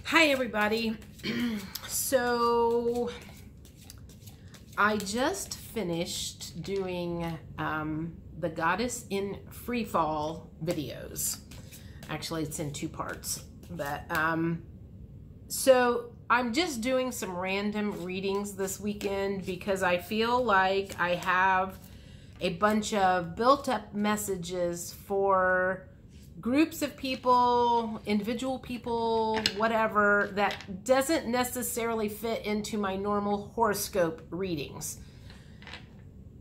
Hi everybody. So I just finished doing the Goddess in Freefall videos. Actually, it's in two parts, but so I'm just doing some random readings this weekend because I feel like I have a bunch of built-up messages for groups of people, individual people, whatever, that doesn't necessarily fit into my normal horoscope readings.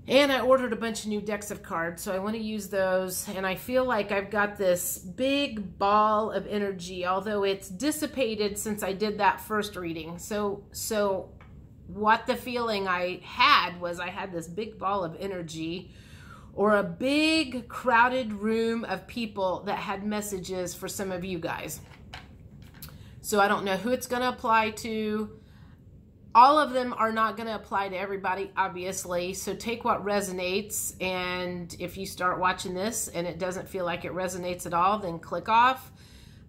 And I ordered a bunch of new decks of cards, so I want to use those. And I feel like I've got this big ball of energy, although it's dissipated since I did that first reading. So what the feeling I had was I had this big ball of energy, or a big crowded room of people that had messages for some of you guys. So I don't know who it's going to apply to. All of them are not going to apply to everybody, obviously. So take what resonates, and if you start watching this and it doesn't feel like it resonates at all, then click off.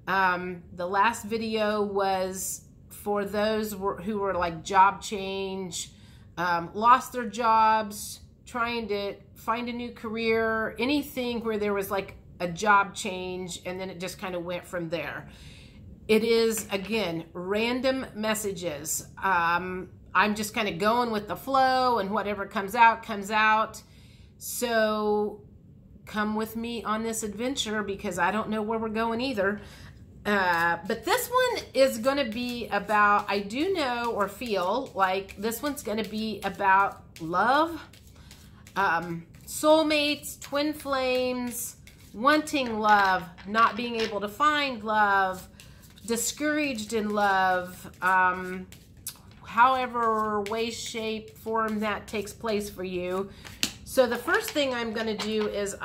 The last video was for those who were like job change, lost their jobs, trying to find a new career, anything where there was like a job change and then it just kind of went from there. It is, again, random messages. I'm just kind of going with the flow, and whatever comes out, comes out. So come with me on this adventure because I don't know where we're going either. But this one is going to be about, I do know or feel like this one's going to be about love, soulmates, twin flames, wanting love, not being able to find love, discouraged in love, however way, shape, form that takes place for you. So the first thing I'm going to do is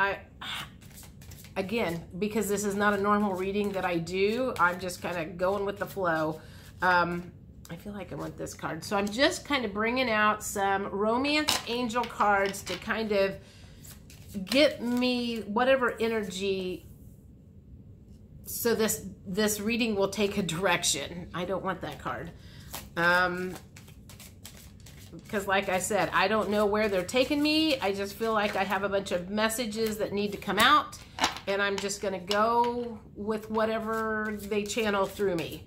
again, because this is not a normal reading that I do, I'm just kind of going with the flow. I feel like I want this card. So I'm just kind of bringing out some romance angel cards to kind of get me whatever energy, so this reading will take a direction. I don't want that card. Because like I said, I don't know where they're taking me. I just feel like I have a bunch of messages that need to come out, and I'm just going to go with whatever they channel through me.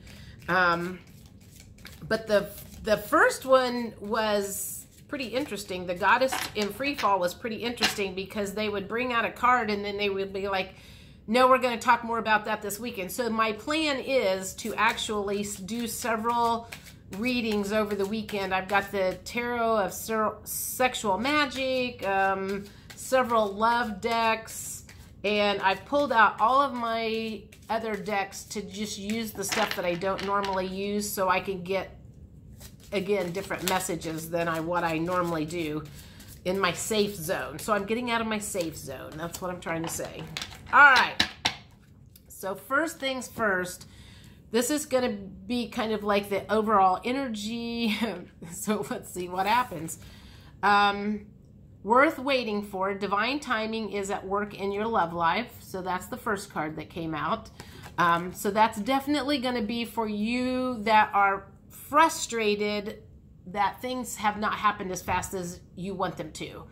But the first one was pretty interesting. The Goddess in Freefall was pretty interesting because they would bring out a card and then they would be like, no, we're going to talk more about that this weekend. So my plan is to actually do several readings over the weekend. I've got the Tarot of Sexual Magic, several love decks, and I've pulled out all of my other decks to just use the stuff that I don't normally use so I can get, again, different messages than what I normally do in my safe zone. So I'm getting out of my safe zone. That's what I'm trying to say. All right. So first things first, this is going to be kind of like the overall energy. So let's see what happens. Worth waiting for. Divine timing is at work in your love life. So that's the first card that came out. So that's definitely going to be for you that are frustrated that things have not happened as fast as you want them to.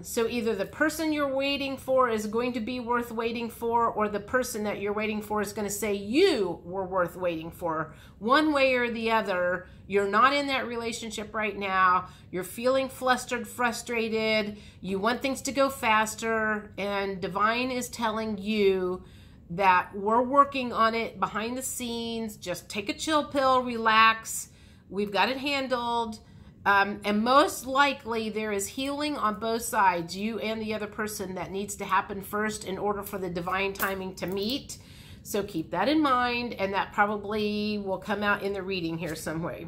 So either the person you're waiting for is going to be worth waiting for, or the person that you're waiting for is going to say you were worth waiting for. One way or the other, you're not in that relationship right now. You're feeling flustered, frustrated. You want things to go faster, and Divine is telling you that we're working on it behind the scenes. Just take a chill pill, relax. We've got it handled. And most likely there is healing on both sides, you and the other person, that needs to happen first in order for the divine timing to meet. So keep that in mind, and that probably will come out in the reading here some way.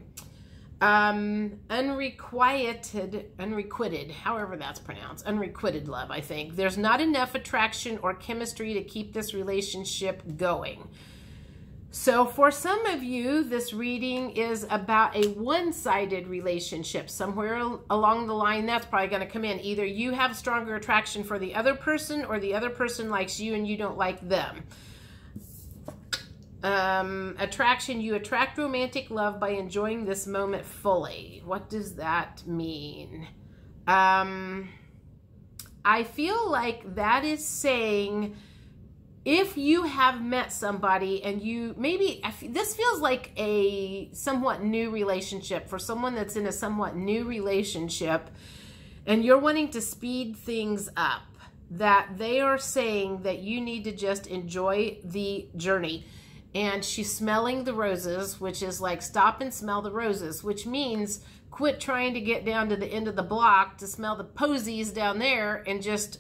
Unrequited, however that's pronounced, unrequited love, I think. There's not enough attraction or chemistry to keep this relationship going. So for some of you, this reading is about a one-sided relationship. Somewhere along the line, that's probably going to come in. Either you have stronger attraction for the other person, or the other person likes you and you don't like them. Attraction, you attract romantic love by enjoying this moment fully. What does that mean? I feel like that is saying if you have met somebody and you maybe, this feels like a somewhat new relationship for someone that's in a somewhat new relationship and you're wanting to speed things up, that they are saying that you need to just enjoy the journey. And she's smelling the roses, which is like stop and smell the roses, which means quit trying to get down to the end of the block to smell the posies down there and just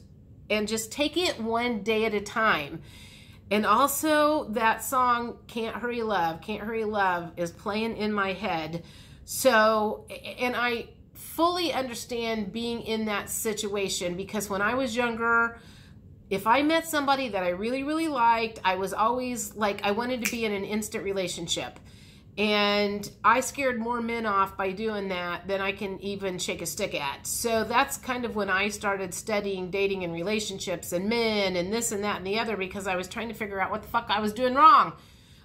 take it one day at a time. And also that song, Can't Hurry Love is playing in my head. So, and I fully understand being in that situation because when I was younger, if I met somebody that I really, really liked, I was always like, I wanted to be in an instant relationship. And I scared more men off by doing that than I can even shake a stick at. So that's kind of when I started studying dating and relationships and men and this and that and the other, because I was trying to figure out what the fuck I was doing wrong.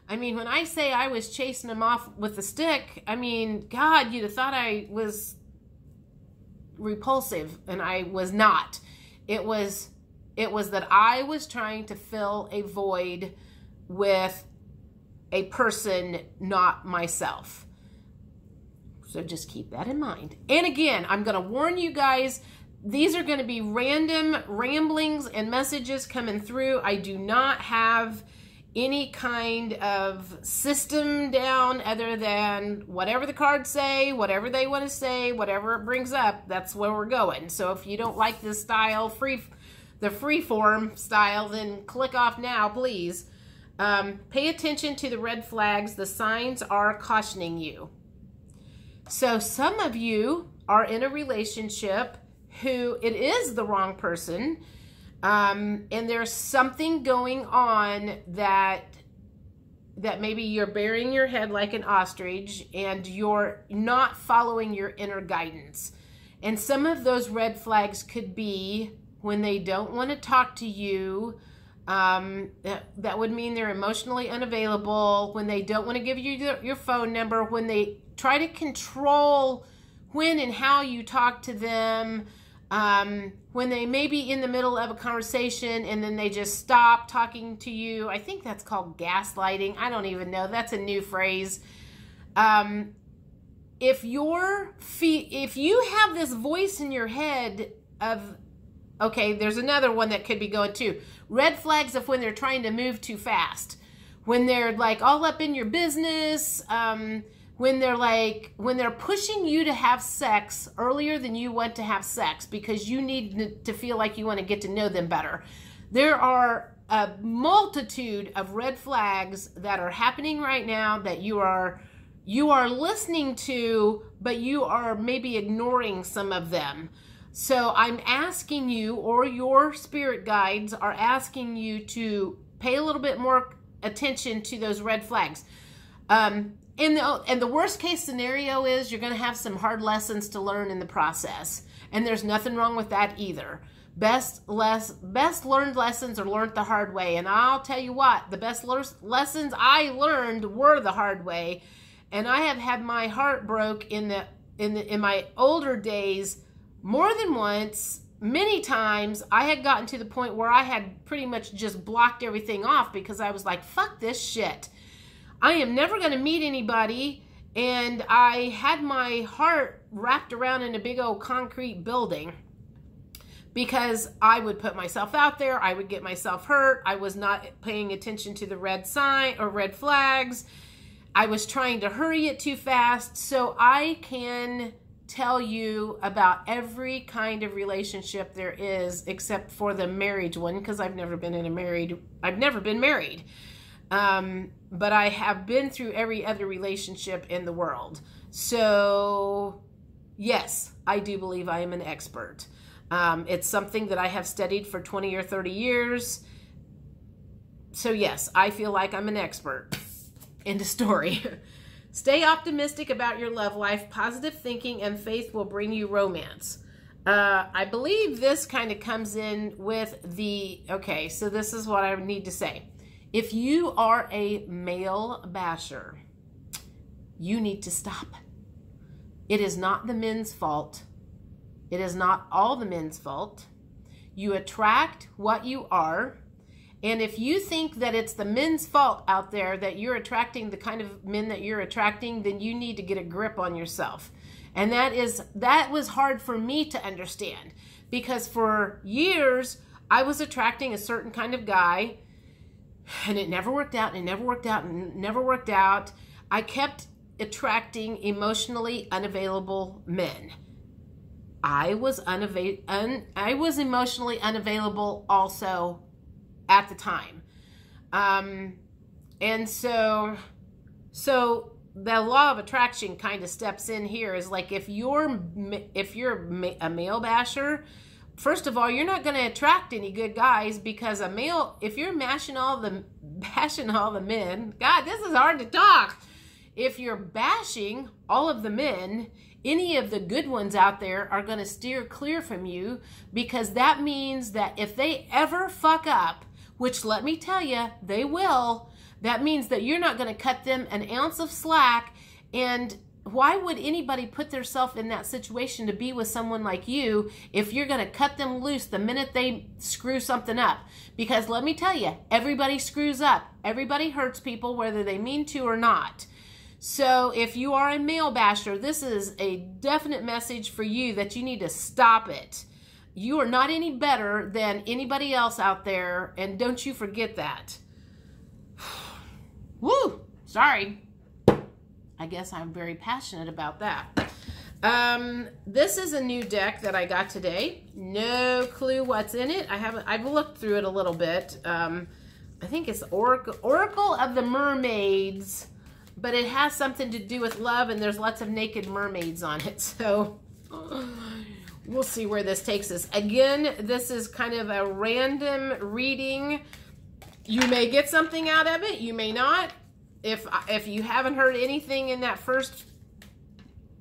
I mean, when I say I was chasing them off with a stick, I mean, God, you'd have thought I was repulsive, and I was not. It was that I was trying to fill a void with a person, not myself. So just keep that in mind. And again, I'm going to warn you guys, these are going to be random ramblings and messages coming through. I do not have any kind of system down other than whatever the cards say, whatever they want to say, whatever it brings up, that's where we're going. So if you don't like this style, the freeform style, then click off now, please. Pay attention to the red flags. The signs are cautioning you. So some of you are in a relationship who it is the wrong person, and there's something going on that maybe you're burying your head like an ostrich and you're not following your inner guidance. And some of those red flags could be when they don't want to talk to you. That would mean they're emotionally unavailable, when they don't want to give you your phone number, when they try to control when and how you talk to them, when they may be in the middle of a conversation and then they just stop talking to you. I think that's called gaslighting. I don't even know. That's a new phrase. If you have this voice in your head of, okay, there's another one that could be going too. Red flags of when they're trying to move too fast. When they're like all up in your business. When they're pushing you to have sex earlier than you want to have sex because you need to feel like you want to get to know them better. There are a multitude of red flags that are happening right now that you are listening to, but you are maybe ignoring some of them. So I'm asking you, or your spirit guides are asking you, to pay a little bit more attention to those red flags. And the worst case scenario is you're going to have some hard lessons to learn in the process. And there's nothing wrong with that either. Best learned lessons are learned the hard way. And I'll tell you what, the best lessons I learned were the hard way. And I have had my heart broke in my older days more than once, many times. I had gotten to the point where I had pretty much just blocked everything off because I was like, fuck this shit. I am never going to meet anybody. And I had my heart wrapped around in a big old concrete building because I would put myself out there. I would get myself hurt. I was not paying attention to the red sign or red flags. I was trying to hurry it too fast. So I can tell you about every kind of relationship there is except for the marriage one, because I've never been married. But I have been through every other relationship in the world. So yes, I do believe I am an expert. It's something that I have studied for 20 or 30 years. So yes, I feel like I'm an expert. End of story. Stay optimistic about your love life. Positive thinking and faith will bring you romance. I believe this kind of comes in with the, okay, so this is what I need to say. If you are a male basher, you need to stop. It is not the men's fault. It is not all the men's fault. You attract what you are. And if you think that it's the men's fault out there that you're attracting the kind of men that you're attracting, then you need to get a grip on yourself. And that was hard for me to understand, because for years I was attracting a certain kind of guy, and it never worked out, and it never worked out, and it never worked out. I kept attracting emotionally unavailable men. I was emotionally unavailable also at the time. And so the law of attraction kind of steps in here, is like, if you're a male basher, first of all, you're not going to attract any good guys, because if you're bashing all the men, God, this is hard to talk. If you're bashing all of the men, any of the good ones out there are going to steer clear from you, because that means that if they ever fuck up, which let me tell you, they will, that means that you're not going to cut them an ounce of slack. And why would anybody put themselves in that situation to be with someone like you if you're going to cut them loose the minute they screw something up? Because let me tell you, everybody screws up. Everybody hurts people, whether they mean to or not. So if you are a male basher, this is a definite message for you that you need to stop it. You are not any better than anybody else out there, and don't you forget that. Woo! Sorry. I guess I'm very passionate about that. This is a new deck that I got today. No clue what's in it. I've looked through it a little bit. I think it's Oracle of the Mermaids, but it has something to do with love, and there's lots of naked mermaids on it. So we'll see where this takes us. Again, this is kind of a random reading. You may get something out of it. You may not. If you haven't heard anything in that first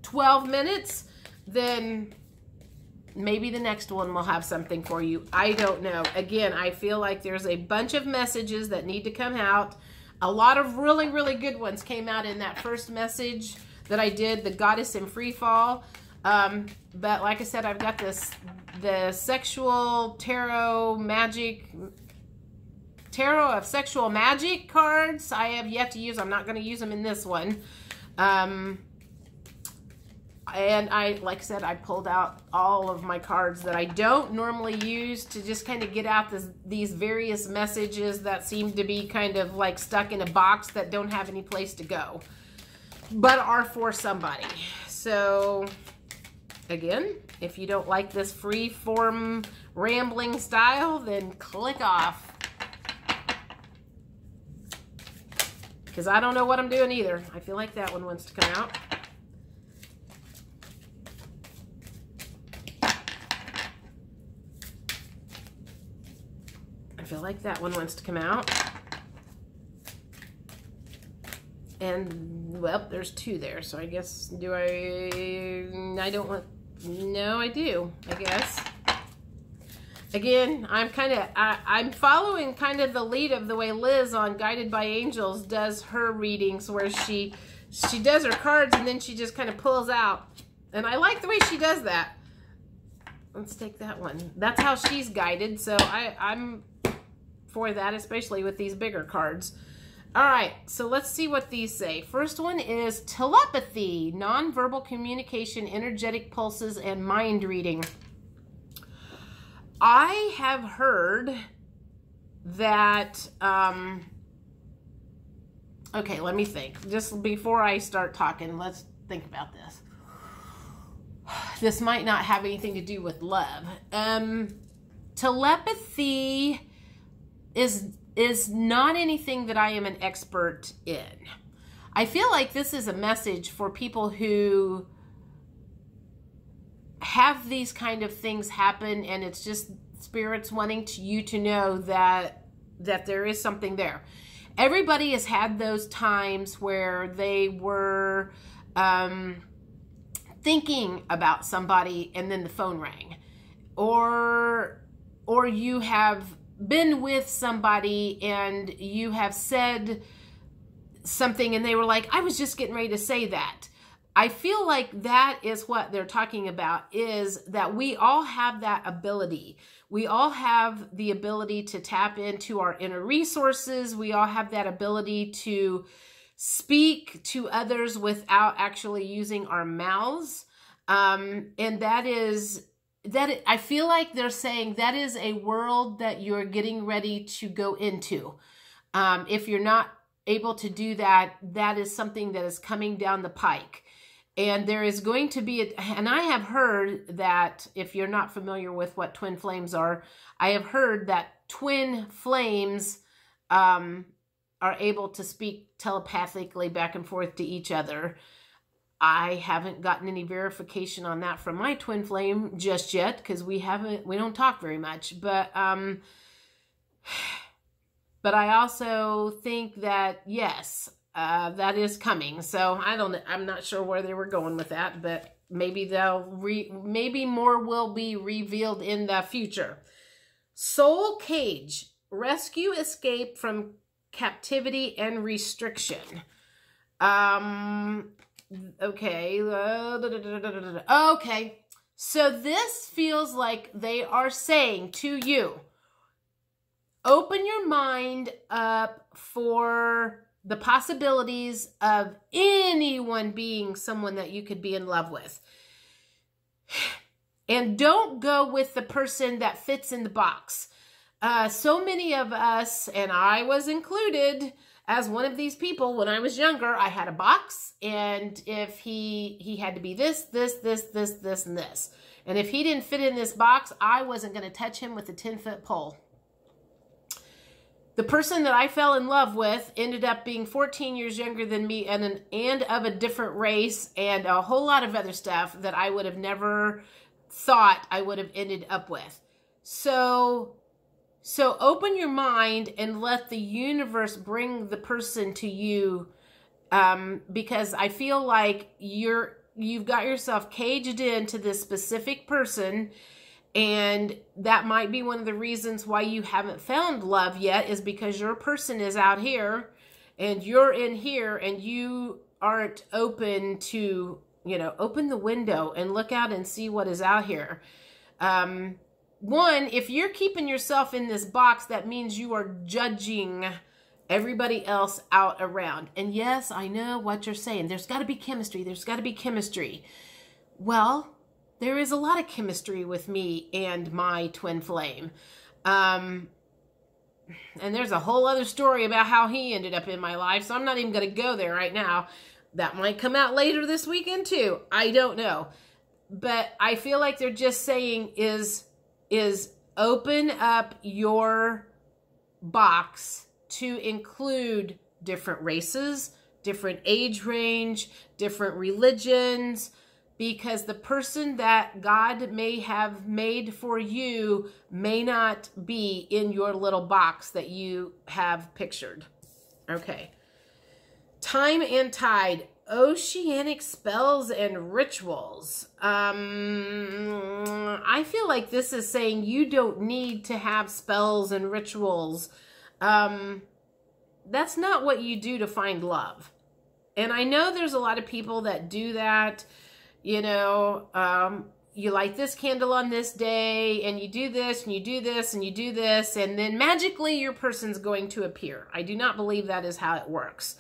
12 minutes, then maybe the next one will have something for you. I don't know. Again, I feel like there's a bunch of messages that need to come out. A lot of really, really good ones came out in that first message that I did, the Goddess in Free Fall. But like I said, I've got the Sexual Tarot of Sexual Magic cards I have yet to use. I'm not going to use them in this one. And like I said, I pulled out all of my cards that I don't normally use to just kind of get out these various messages that seem to be kind of like stuck in a box that don't have any place to go, but are for somebody. So again, if you don't like this free form rambling style, then click off. Because I don't know what I'm doing either. I feel like that one wants to come out. I feel like that one wants to come out. And, well, there's two there. So I guess, I don't want, no, I do, I guess. Again, I'm following kind of the lead of the way Liz on Guided by Angels does her readings, where she does her cards and then she just kind of pulls out. And I like the way she does that. Let's take that one. That's how she's guided, so I'm for that, especially with these bigger cards. All right, so let's see what these say. First one is telepathy, nonverbal communication, energetic pulses, and mind reading. I have heard that, okay, let me think. Just before I start talking, let's think about this. This might not have anything to do with love. Telepathy is not anything that I am an expert in. I feel like this is a message for people who have these kind of things happen, and it's just spirits wanting you to know that there is something there. Everybody has had those times where they were thinking about somebody and then the phone rang, or you have been with somebody and you have said something and they were like, I was just getting ready to say that. I feel like that is what they're talking about, is that we all have that ability. We all have the ability to tap into our inner resources. We all have that ability to speak to others without actually using our mouths. And I feel like they're saying that is a world that you're getting ready to go into. If you're not able to do that, that is something that is coming down the pike. And there is going to be, and I have heard that, if you're not familiar with what twin flames are, I have heard that twin flames are able to speak telepathically back and forth to each other. I haven't gotten any verification on that from my twin flame just yet, because we don't talk very much. But I also think that, yes, that is coming. So I'm not sure where they were going with that, but maybe maybe more will be revealed in the future. Soul Cage, rescue, escape from captivity and restriction. Okay. Okay. So this feels like they are saying to you, open your mind up for the possibilities of anyone being someone that you could be in love with. And don't go with the person that fits in the box. So many of us, and I was included as one of these people, when I was younger, I had a box, and if he had to be this, and this. And if he didn't fit in this box, I wasn't going to touch him with a 10-foot pole. The person that I fell in love with ended up being 14 years younger than me and of a different race, and a whole lot of other stuff that I would have never thought I would have ended up with. So open your mind and let the universe bring the person to you, because I feel like you've got yourself caged into this specific person. And that might be one of the reasons why you haven't found love yet, is because your person is out here and you're in here, and you aren't open to, open the window and look out and see what is out here. One, if you're keeping yourself in this box, that means you are judging everybody else out around. And yes, I know what you're saying. There's got to be chemistry. There's got to be chemistry. Well, there is a lot of chemistry with me and my twin flame. And there's a whole other story about how he ended up in my life, so I'm not even going to go there right now. That might come out later this weekend too. I don't know. But I feel like they're just saying is open up your box to include different races, different age range, different religions, because the person that God may have made for you may not be in your little box that you have pictured. Okay. Time and Tide, oceanic spells and rituals. I feel like this is saying you don't need to have spells and rituals. That's not what you do to find love. And I know there's a lot of people that do that. You light this candle on this day, and you do this, and you do this, and you do this, and then magically your person's going to appear. I do not believe that is how it works.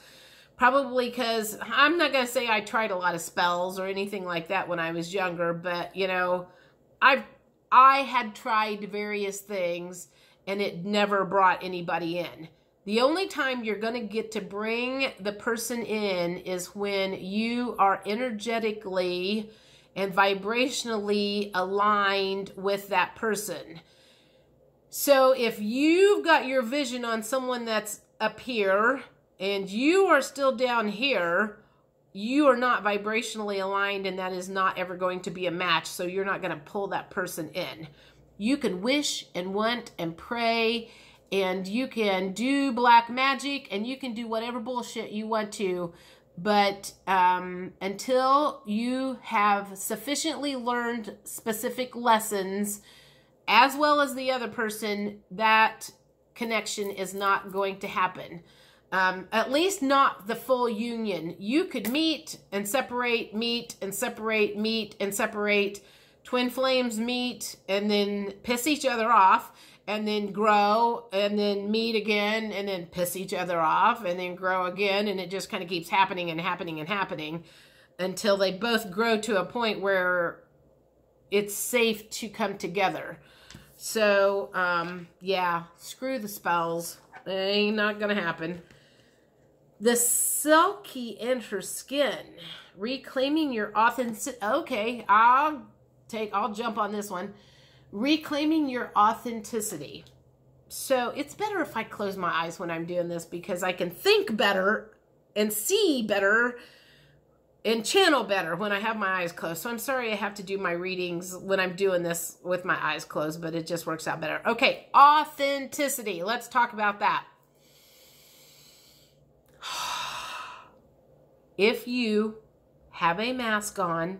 Probably because I'm not going to say I tried a lot of spells or anything like that when I was younger, but, I had tried various things, and it never brought anybody in. The only time you're going to get to bring the person in is when you are energetically and vibrationally aligned with that person. So if you've got your vision on someone that's up here and you are still down here, you are not vibrationally aligned, and that is not ever going to be a match. So you're not going to pull that person in. You can wish and want and pray, and you can do black magic, and you can do whatever bullshit you want to. But until you have sufficiently learned specific lessons, as well as the other person, that connection is not going to happen. At least not the full union. You could meet and separate, meet and separate, meet and separate. Twin flames meet and then piss each other off, and then grow, and then meet again, and then piss each other off, and then grow again, and it just kind of keeps happening and happening and happening until they both grow to a point where it's safe to come together. So, yeah, screw the spells. It ain't not gonna happen. The silky inner skin, reclaiming your authenticity. Okay, I'll jump on this one. Reclaiming your authenticity. So it's better if I close my eyes when I'm doing this, because I can think better and see better and channel better when I have my eyes closed. So I'm sorry I have to do my readings when I'm doing this with my eyes closed, but it just works out better. Okay, authenticity. Let's talk about that. If you have a mask on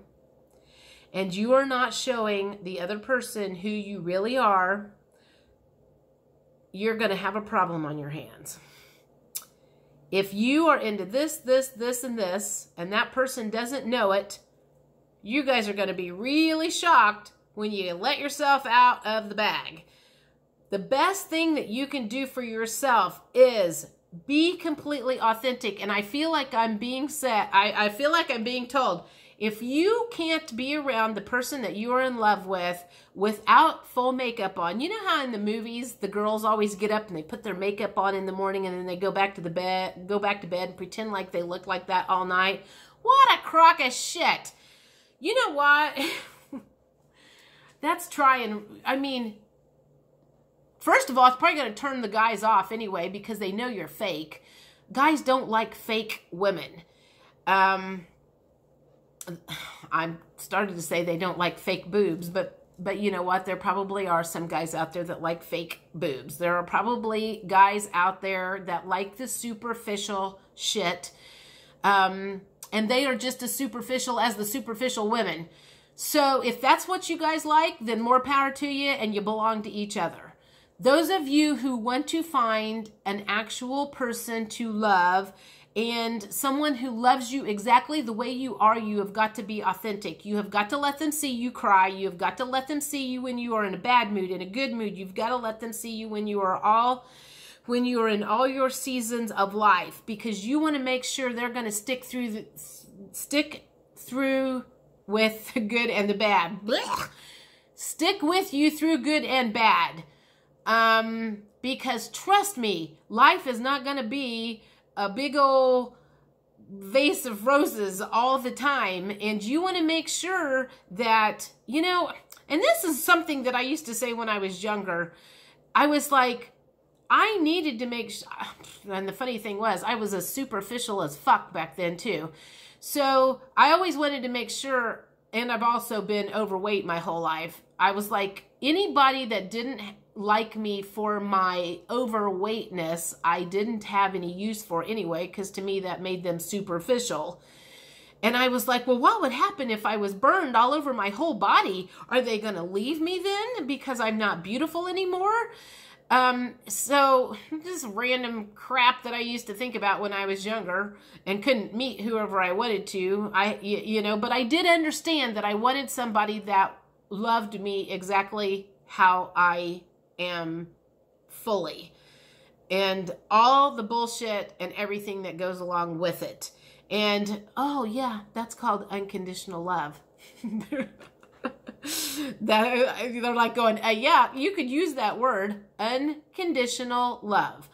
and you are not showing the other person who you really are, you're going to have a problem on your hands. If you are into this, this, and this, and that person doesn't know it, you guys are going to be really shocked when you let yourself out of the bag. The best thing that you can do for yourself is be completely authentic. And I feel like I'm being said, I feel like I'm being told, if you can't be around the person that you are in love with without full makeup on, you know how in the movies the girls always get up and they put their makeup on in the morning and then they go back to bed and pretend like they look like that all night? What a crock of shit. You know what? That's trying. I mean, first of all, it's probably going to turn the guys off anyway because they know you're fake. Guys don't like fake women. I'm starting to say they don't like fake boobs, but you know what? There probably are some guys out there that like fake boobs. There are probably guys out there that like the superficial shit, and they are just as superficial as the superficial women. So if that's what you guys like, then more power to you, and you belong to each other. Those of you who want to find an actual person to love and someone who loves you exactly the way you are, you have got to be authentic. You have got to let them see you cry. You have got to let them see you when you are in a bad mood, in a good mood. You've got to let them see you when you are in all your seasons of life, because you want to make sure they're going to stick through with the good and the bad. Blech. Stick with you through good and bad. Because trust me, life is not going to be a big old vase of roses all the time. And you want to make sure that, you know, and this is something that I used to say when I was younger. I was like, I needed to make sure, and the funny thing was, I was as superficial as fuck back then too. So I always wanted to make sure, and I've also been overweight my whole life. I was like, anybody that didn't like me for my overweightness, I didn't have any use for anyway, because to me that made them superficial. And I was like, well, what would happen if I was burned all over my whole body? Are they going to leave me then because I'm not beautiful anymore? So this random crap that I used to think about when I was younger and couldn't meet whoever I wanted to, you know, but I did understand that I wanted somebody that loved me exactly how I am fully, and all the bullshit and everything that goes along with it. And oh yeah, that's called unconditional love. They're like going, yeah, you could use that word, unconditional love.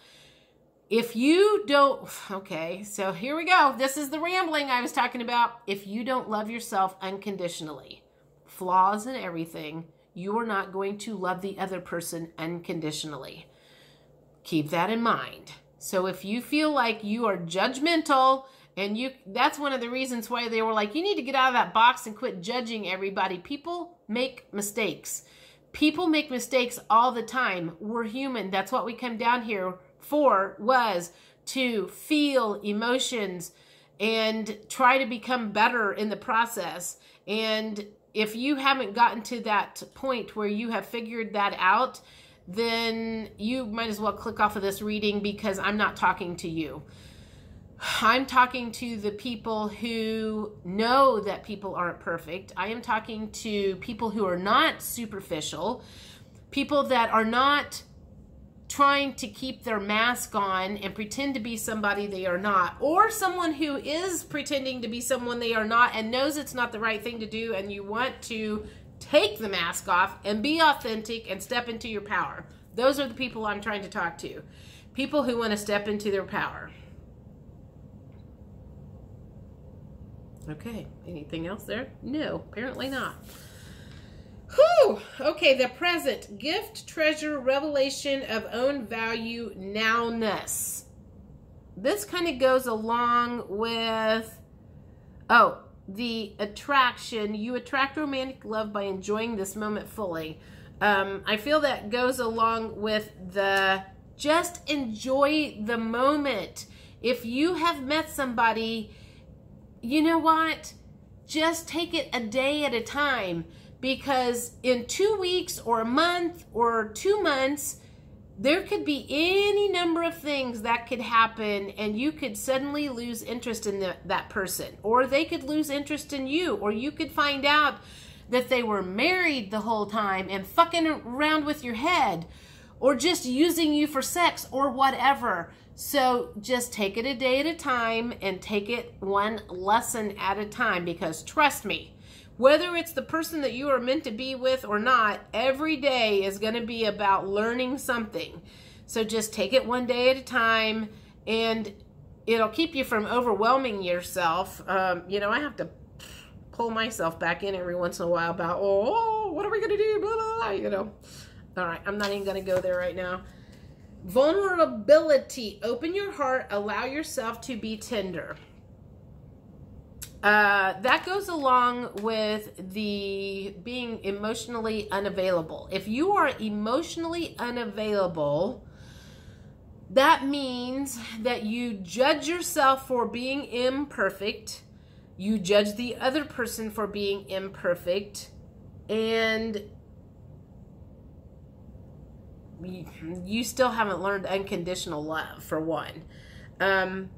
If you don't, okay, so here we go. This is the rambling I was talking about. If you don't love yourself unconditionally, flaws and everything, you are not going to love the other person unconditionally. Keep that in mind. So if you feel like you are judgmental, and that's one of the reasons why they were like, you need to get out of that box and quit judging everybody. People make mistakes. People make mistakes all the time. We're human. That's what we come down here for, was to feel emotions and try to become better in the process. And if you haven't gotten to that point where you have figured that out, then you might as well click off of this reading, because I'm not talking to you. I'm talking to the people who know that people aren't perfect. I am talking to people who are not superficial, people that are not trying to keep their mask on and pretend to be somebody they are not, or someone who is pretending to be someone they are not and knows it's not the right thing to do, and you want to take the mask off and be authentic and step into your power. Those are the people I'm trying to talk to. People who want to step into their power. Okay, anything else there? No, apparently not. Whew! Okay, the present. Gift, treasure, revelation of own value, nowness. This kind of goes along with, the attraction. You attract romantic love by enjoying this moment fully. I feel that goes along with the just enjoy the moment. If you have met somebody, you know what? Just take it a day at a time, because in 2 weeks or a month or 2 months, there could be any number of things that could happen, and you could suddenly lose interest in that person, or they could lose interest in you, or you could find out that they were married the whole time and fucking around with your head, or just using you for sex or whatever. So just take it a day at a time and take it one lesson at a time, because trust me, whether it's the person that you are meant to be with or not, every day is going to be about learning something. So just take it one day at a time, and it'll keep you from overwhelming yourself. You know, I have to pull myself back in every once in a while about, oh, what are we going to do? Blah, blah, blah, you know. All right, I'm not even going to go there right now. Vulnerability. Open your heart. Allow yourself to be tender. That goes along with the being emotionally unavailable. If you are emotionally unavailable, that means that you judge yourself for being imperfect. You judge the other person for being imperfect. And you still haven't learned unconditional love, for one. And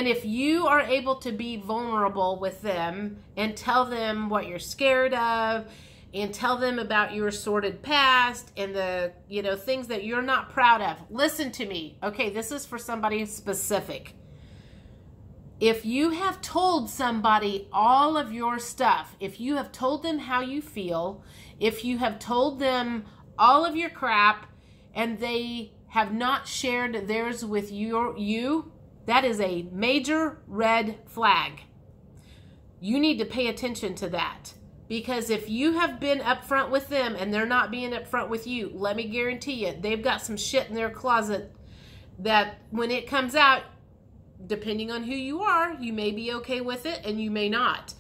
if you are able to be vulnerable with them and tell them what you're scared of, and tell them about your sordid past and the, you know, things that you're not proud of. Listen to me. Okay, this is for somebody specific. If you have told somebody all of your stuff, if you have told them how you feel, if you have told them all of your crap, and they have not shared theirs with you, that is a major red flag. You need to pay attention to that, because if you have been upfront with them and they're not being upfront with you, let me guarantee you, they've got some shit in their closet that when it comes out, depending on who you are, you may be okay with it and you may not.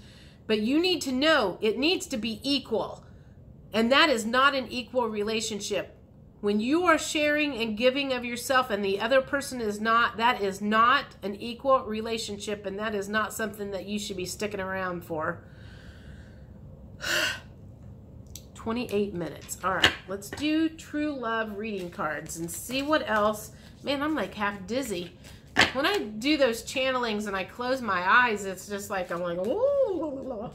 But you need to know it needs to be equal. And that is not an equal relationship. When you are sharing and giving of yourself and the other person is not, that is not an equal relationship, and that is not something that you should be sticking around for. 28 minutes. All right, let's do true love reading cards and see what else. Man, I'm like half dizzy. When I do those channelings and I close my eyes, it's just like, I'm like, ooh.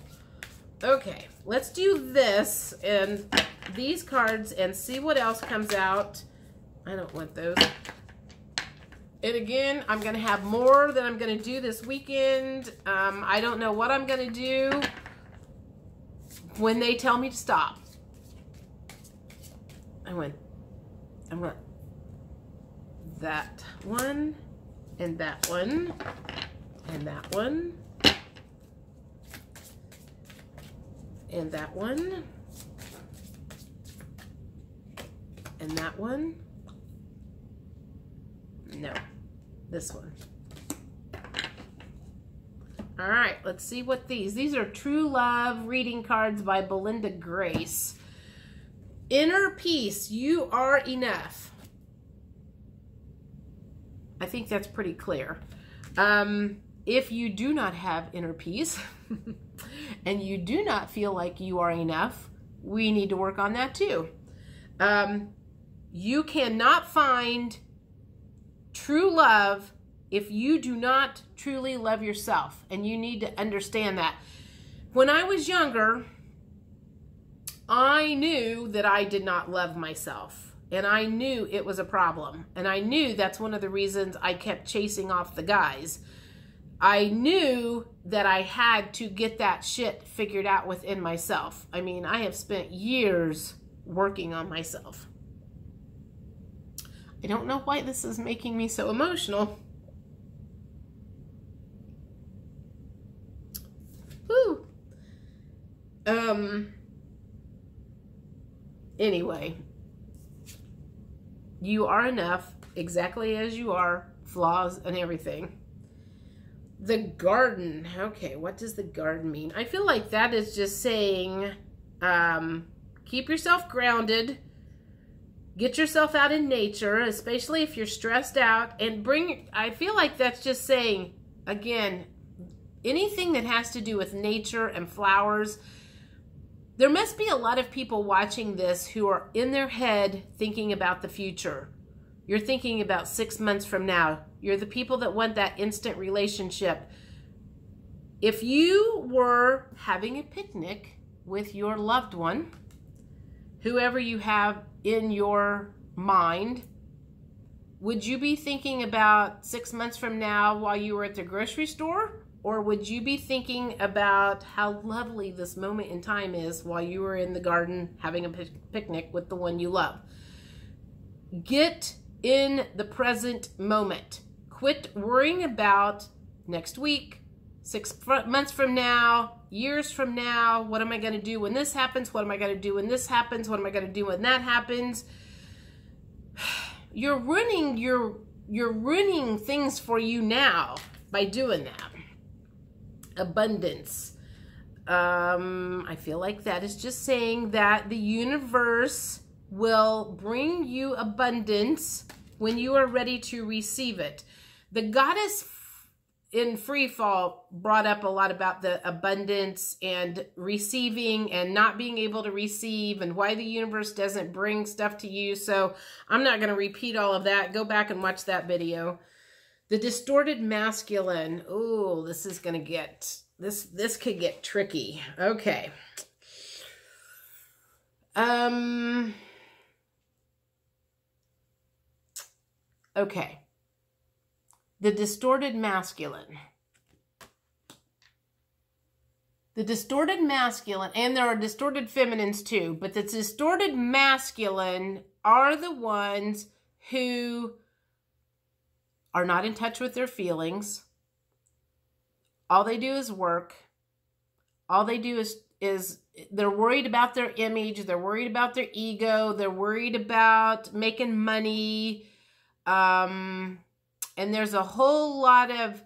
Okay, let's do this and these cards and see what else comes out. I don't want those. And again, I'm going to have more that I'm going to do this weekend. I don't know what I'm going to do when they tell me to stop. I want that one, and that one, and that one, and that one, and that one. No, this one. All right, let's see what these are True Love reading cards by Belinda Grace. Inner peace, you are enough. I think that's pretty clear. If you do not have inner peace and you do not feel like you are enough, we need to work on that too. You cannot find true love if you do not truly love yourself. And you need to understand that. When I was younger, I knew that I did not love myself. And I knew it was a problem. And I knew that's one of the reasons I kept chasing off the guys. I knew that I had to get that shit figured out within myself. I mean, I have spent years working on myself. I don't know why this is making me so emotional. Whew. Anyway, you are enough exactly as you are, flaws and everything. The garden. Okay, what does the garden mean? I feel like that is just saying, keep yourself grounded, get yourself out in nature, especially if you're stressed out, and I feel like that's just saying, again, anything that has to do with nature and flowers. There must be a lot of people watching this who are in their head thinking about the future. You're thinking about 6 months from now. You're the people that want that instant relationship. If you were having a picnic with your loved one, whoever you have in your mind, would you be thinking about 6 months from now while you were at the grocery store? Or would you be thinking about how lovely this moment in time is while you were in the garden having a picnic with the one you love? Get in the present moment. Quit worrying about next week, 6 months from now, years from now. What am I going to do when this happens? What am I going to do when this happens? What am I going to do when that happens? You're ruining things for you now by doing that. Abundance. I feel like that is just saying that the universe will bring you abundance when you are ready to receive it. The goddess in Free Fall brought up a lot about the abundance and receiving and not being able to receive and why the universe doesn't bring stuff to you. So I'm not going to repeat all of that. Go back and watch that video. The distorted masculine. Oh, this is going to get, this could get tricky. Okay. Okay. The distorted masculine. The distorted masculine, and there are distorted feminines too, but the distorted masculine are the ones who are not in touch with their feelings. All they do is work. All they do is they're worried about their image. They're worried about their ego. They're worried about making money. And there's a whole lot of,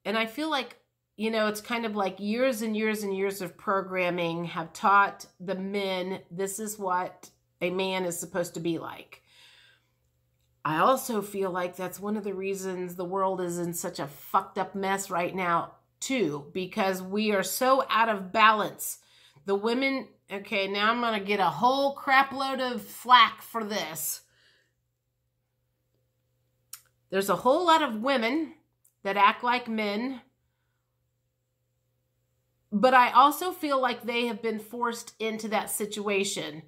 and I feel like, you know, it's kind of like years and years and years of programming have taught the men, this is what a man is supposed to be like. I also feel like that's one of the reasons the world is in such a fucked up mess right now, too, because we are so out of balance. The women, okay, now I'm going to get a whole crap load of flack for this. There's a whole lot of women that act like men, but I also feel like they have been forced into that situation.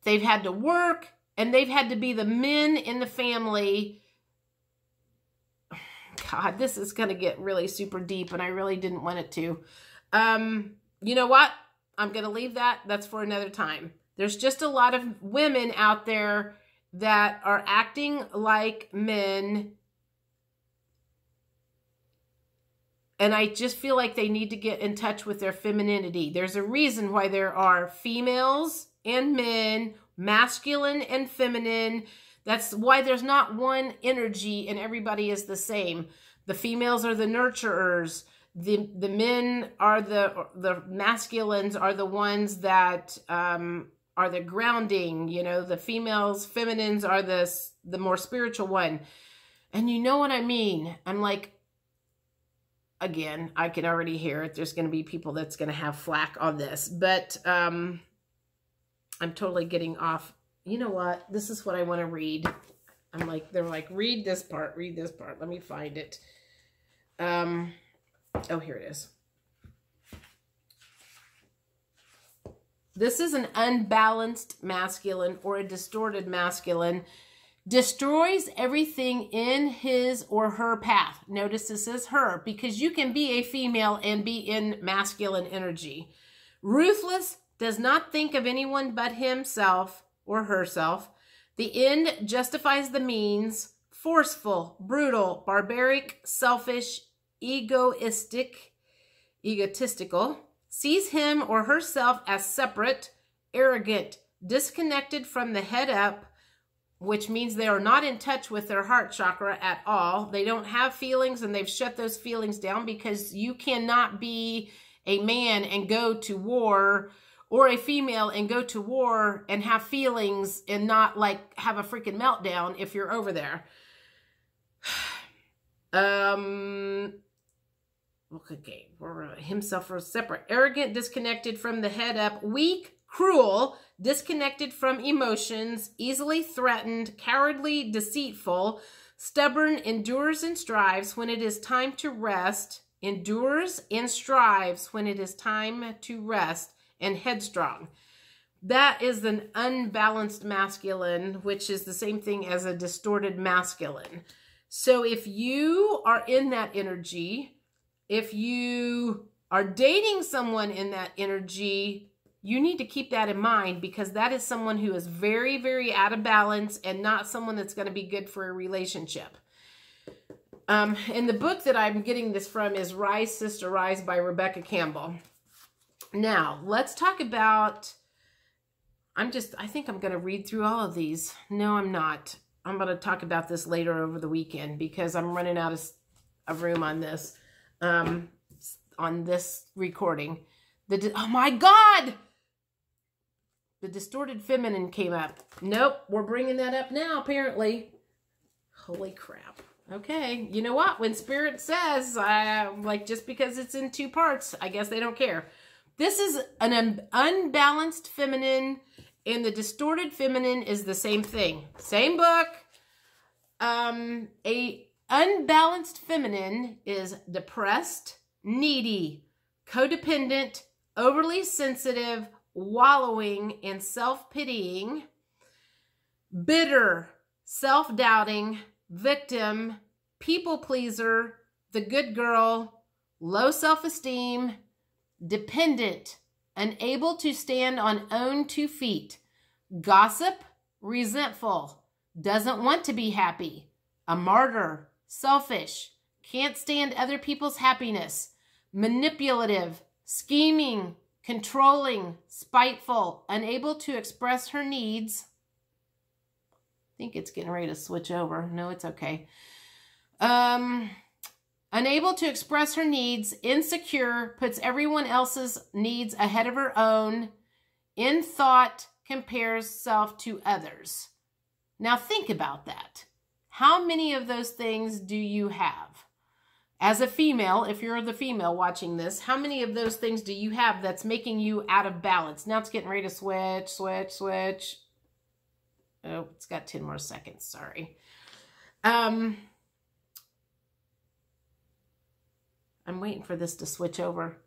They've had to work, and they've had to be the men in the family. God, this is going to get really super deep, and I really didn't want it to. You know what? I'm going to leave that. That's for another time. There's just a lot of women out there that are acting like men, and I just feel like they need to get in touch with their femininity. There's a reason why there are females and men, masculine and feminine. That's why there's not one energy and everybody is the same. The females are the nurturers. The men are the masculines are the ones that are the grounding, you know, the females, feminines are the more spiritual one. And you know what I mean? I'm like, again, I can already hear it. There's going to be people that's going to have flack on this, but I'm totally getting off you know what? This is what I want to read. I'm like, they're like, read this part, read this part. Let me find it. Oh, here it is. This is an unbalanced masculine or a distorted masculine. Destroys everything in his or her path. Notice this is her, because you can be a female and be in masculine energy. Ruthless, does not think of anyone but himself or herself. The end justifies the means. Forceful, brutal, barbaric, selfish, egotistical. Sees him or herself as separate, arrogant, disconnected from the head up, which means they are not in touch with their heart chakra at all. They don't have feelings, and they've shut those feelings down, because you cannot be a man and go to war, or a female and go to war and have feelings and not like have a freaking meltdown if you're over there. Okay, himself or separate, arrogant, disconnected from the head up, weak, cruel, disconnected from emotions, easily threatened, cowardly, deceitful, stubborn, endures and strives when it is time to rest, endures and strives when it is time to rest, and headstrong. That is an unbalanced masculine, which is the same thing as a distorted masculine. So if you are in that energy, if you are dating someone in that energy, you need to keep that in mind, because that is someone who is very, very out of balance and not someone that's going to be good for a relationship. And the book that I'm getting this from is Rise, Sister, Rise by Rebecca Campbell. Now, let's talk about, I think I'm going to read through all of these. No, I'm not. I'm going to talk about this later over the weekend, because I'm running out of room on this recording. Oh my God! The distorted feminine came up. Nope, we're bringing that up now, apparently. Holy crap. Okay, you know what? When Spirit says, like, just because it's in 2 parts, I guess they don't care. This is an unbalanced feminine, and the distorted feminine is the same thing. Same book. A unbalanced feminine is depressed, needy, codependent, overly sensitive, wallowing in self-pitying, bitter, self-doubting, victim, people pleaser, the good girl, low self-esteem, dependent, unable to stand on own 2 feet, gossip, resentful, doesn't want to be happy, a martyr, selfish, can't stand other people's happiness, manipulative, scheming, controlling, spiteful, unable to express her needs. I think it's getting ready to switch over. No, it's okay. Unable to express her needs, insecure, puts everyone else's needs ahead of her own, in thought, compares self to others. Now think about that. How many of those things do you have? As a female, if you're the female watching this, how many of those things do you have that's making you out of balance? Now it's getting ready to switch. Oh, it's got 10 more seconds, sorry. I'm waiting for this to switch over.